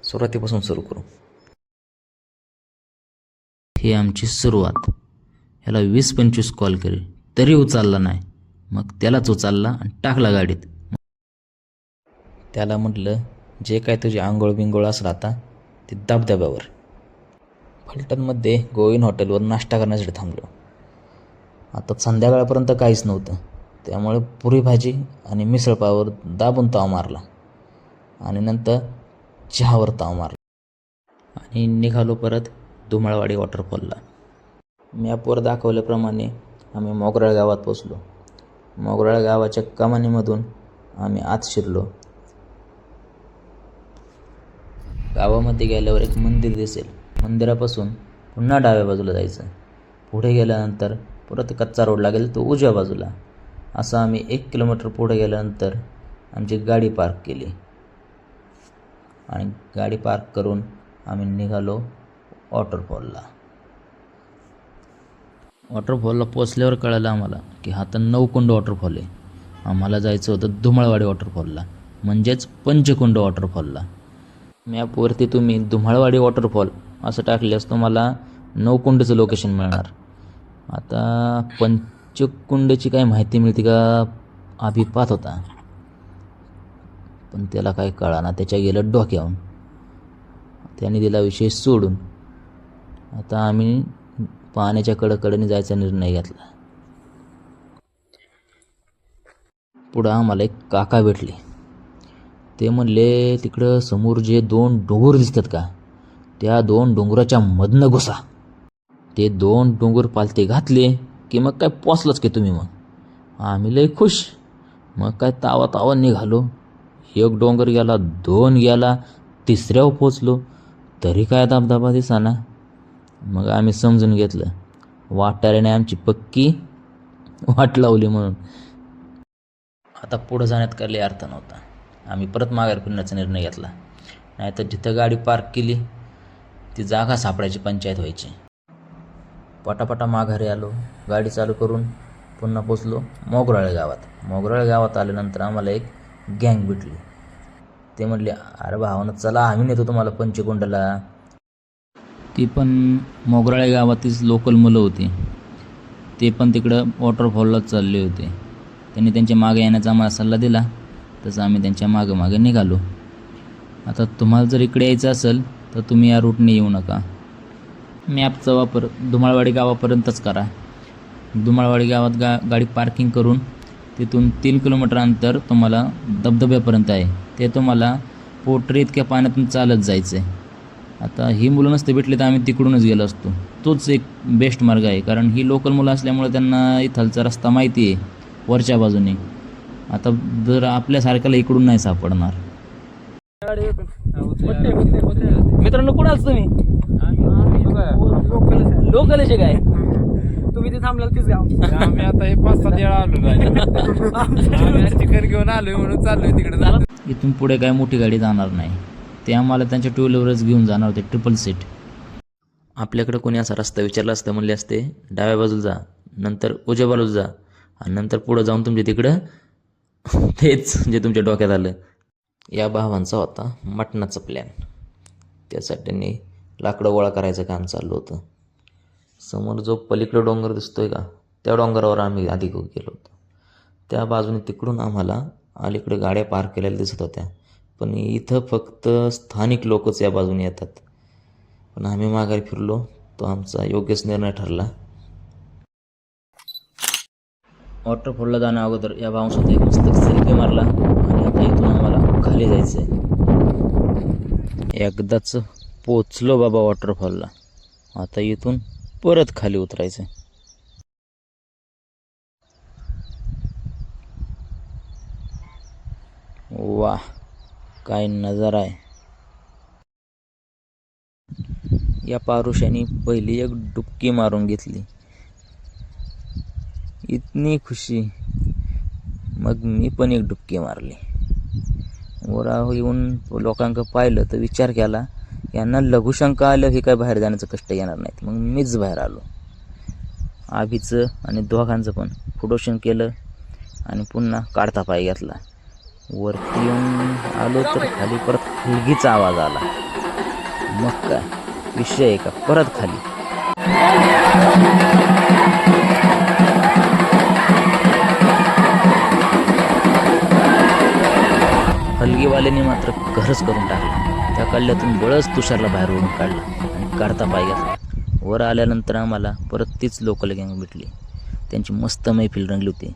सुरुवातीपासून सुरू करू. ही आमची सुरुवात. ह्याला 20-25 कॉल केले तरी उचलला नाही. मग त्यालाच उचलला आणि टाकला गाडीत. त्याला म्हटलं जे काय तुझी आंघोळ बिंगोळ असला आता ते धबधब्यावर. फलटणमध्ये गोविंद हॉटेलवर नाश्ता करण्यासाठी थांबलो. आता संध्याकाळपर्यंत काहीच नव्हतं, त्यामुळे पुरी भाजी आणि मिसळपावर दाबून ताव मारला आणि नंतर चहावर ताव मारला आणि निघालो परत धुमाळवाडी वॉटरफॉलला. मॅपवर दाखवल्याप्रमाणे आम्ही मोगराळ गावात पोचलो. मोगराळ गावाच्या कमानीमधून आम्ही आत शिरलो. गावामध्ये गेल्यावर एक मंदिर दिसेल. मंदिरापासून पुन्हा डाव्या बाजूला जायचं. पुढे गेल्यानंतर परत कच्चा रोड लागेल, तो उजव्या बाजूला. असं आम्ही 1 किलोमीटर पुढे गेल्यानंतर आमची गाडी पार्क केली आणि गाडी पार्क करून आम्ही निघालो वॉटरफॉलला. वॉटरफॉलला पोचल्यावर कळालं आम्हाला की हा तर 9 कुंड वॉटरफॉल आहे. आम्हाला जायचं होतं धुमाळवाडी वॉटरफॉलला, म्हणजेच पंचकुंड वॉटरफॉलला. मॅपवरती तुम्ही धुमाळवाडी वॉटरफॉल असं टाकल्यास तुम्हाला 9 कुंडचं लोकेशन मिळणार. आता पंचकुंडची काय माहिती मिळते का अभि पाहत होता, पण त्याला काय कळाना. त्याच्या गेलं डोक्यावरून. त्याने दिला विषय सोडून. आता आम्ही पाण्याच्या कडेने जायचा निर्णय घेतला. पुढं आम्हाला एक काका भेटले. ते म्हणले तिकडं समोर जे 2 डोंगर दिसतात का, त्या 2 डोंगराच्या मधनं घुसा. ते 2 डोंगर पालते घातले की मग काय पोचलाच की तुम्ही. मग आम्ही लय खुश. मग काय तावा निघालो. 1 डोंगर गेला, 2 गेला, 3ऱ्यावर पोचलो तरी काय धबधबा दिसाना. मग आम्ही समजून घेतलं वाटाऱ्याने आमची पक्की वाट लावली म्हणून. आता पुढं जाण्यात काही अर्थ नव्हता. आम्ही परत माघार फिरण्याचा निर्णय घेतला. नाहीतर जिथं गाडी पार्क केली ती जागा सापडायची पंचायत व्हायची. पटापटा माघारी आलो. गाडी चालू करून पुन्हा पोचलो मोगराळ गावात. मोगराळ गावात आल्यानंतर आम्हाला एक गँग भेटली. ते म्हणले अरे भावानं चला आम्ही नेतो तुम्हाला पंचकुंडला. ती पण मोगराळे गावातीच लोकल मुलं होती. ते पण तिकडं वॉटरफॉललाच चालले होते. त्यांनी त्यांच्या मागे येण्याचा आम्हाला सल्ला दिला, तसं आम्ही त्यांच्या मागे निघालो. आता तुम्हाला जर इकडे यायचं असेल तर तुम्ही या रूटने येऊ नका. मॅपचा वापर धुमाळवाडी गावापर्यंतच करा. धुमाळवाडी गावात गाडी पार्किंग करून तिथून 3 किलोमीटर अंतर तुम्हाला धबधब्यापर्यंत आहे. ते तुम्हाला पोटरी इतक्या पाण्यातून चालत जायचं आहे. आता ही मुलं नसते भेटली तर आम्ही तिकडूनच गेलो असतो. तोच एक बेस्ट मार्ग आहे, कारण ही लोकल मुलं असल्यामुळे त्यांना इथलचा रस्ता माहिती आहे वरच्या बाजूने. आता जर आपल्यासारख्याला इकडून नाही सापडणार. मित्रांनो कुठं असतो तुम्ही? लोकलचे काय तुम्ही ते थांबलाल तीच गाव. आम्ही आता हे 5-7 वेळा आलो. चिकन घेऊन आलोय म्हणून चाललोय तिकडे. इथून पुढे काय मोठी गाडी जाणार नाही. ते आम्हाला त्यांच्या 2 व्हीलरच घेऊन जाणार होते, ट्रिपल सीट. आपल्याकडे कोणी असा रस्ता विचारला असतं म्हणले असते डाव्या बाजूला जा, नंतर उजव्या बाजूला जा आणि नंतर पुढं जाऊन तुमच्या तिकडं तेच जे तुमच्या डोक्यात आलं. या भावांचा होता मटणाचा प्लॅन. त्यासाठी त्यांनी लाकडं गोळा करायचं काम चाललं होतं. समोर जो पलीकडे डोंगर दिसतोय का, त्या डोंगरावर आम्ही आधी गेलो होतो. त्या बाजूने तिकडून आम्हाला अलीकडे गाड्या पार्क केलेल्या दिसत होत्या, पण इथं फक्त स्थानिक लोकच या बाजूने येतात. पण आम्ही माघारी फिरलो, तो आमचा योग्यच निर्णय ठरला. वॉटरफॉलला जाण्या अगोदर या भावांसोबत एक मस्त सेल्फी मारला आणि आता इथून आम्हाला खाली जायचं आहे. एकदाच पोचलो बाबा वॉटरफॉलला. आता इथून परत खाली उतरायचं. वाह काय नजारा आहे. या पारुष्याने पहिली एक डुबकी मारून घेतली. इतनी खुशी. मग मी पण एक डुबकी मारली. वर येऊन लोकांक पाहिलं तर विचार केला यांना लघुशंका आलं हे काय बाहेर जाण्याचं कष्ट येणार नाहीत. मग मीच बाहेर आलो. आभीचं आणि दोघांचं पण फोटोशन केलं आणि पुन्हा काढता पाय घेतला. वरती येऊन आलो तर खाली परत हलगीचा आवाज आला. मग काय विषय आहे का परत खाली. हलगीवाल्याने मात्र घरच करून टाकला. त्या कल्ल्यातून बळच तुषारला बाहेर ओढून काढला आणि काढता पाय घेतला. वर आल्यानंतर आम्हाला परत तीच लोकल गँग भेटली. त्यांची मस्त मैफिल रंगली होती.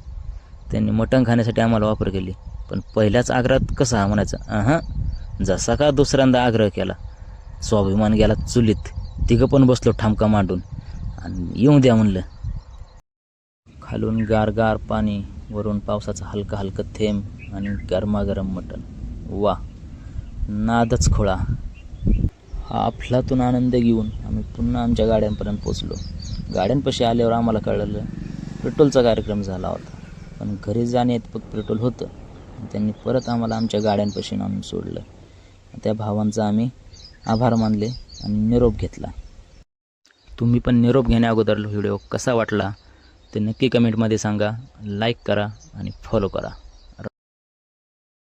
त्यांनी मटण खाण्यासाठी आम्हाला वापर केली. पण पहिल्याच आग्रहात कसं हा म्हणायचं जसा का दुसऱ्यांदा आग्रह केला. स्वाभिमान गेला चुलीत. तिघं पण बसलो ठामका मांडून आणि येऊन द्या म्हणलं. खालून गारगार पाणी, वरून पावसाचा हलका हलका थेंब आणि गरमागरम मटण. वा नादच खोळा. हा अफलातून आनंद घेऊन आम्ही पुन्हा आमच्या गाड्यांपर्यंत पोचलो. गाड्यांपाशी आल्यावर आम्हाला कळलं पेट्रोलचा कार्यक्रम झाला होता. पण घरी जाण्यात पेट्रोल होतं. त्यांनी परत आम्हाला आमच्या गाड्यांपाशी आणून सोडलं. त्या भावांचा आम्ही आभार मानले आणि निरोप घेतला. तुम्ही पण निरोप घेण्या अगोदर व्हिडिओ कसा वाटला ते नक्की कमेंटमध्ये सांगा. लाईक करा आणि फॉलो करा.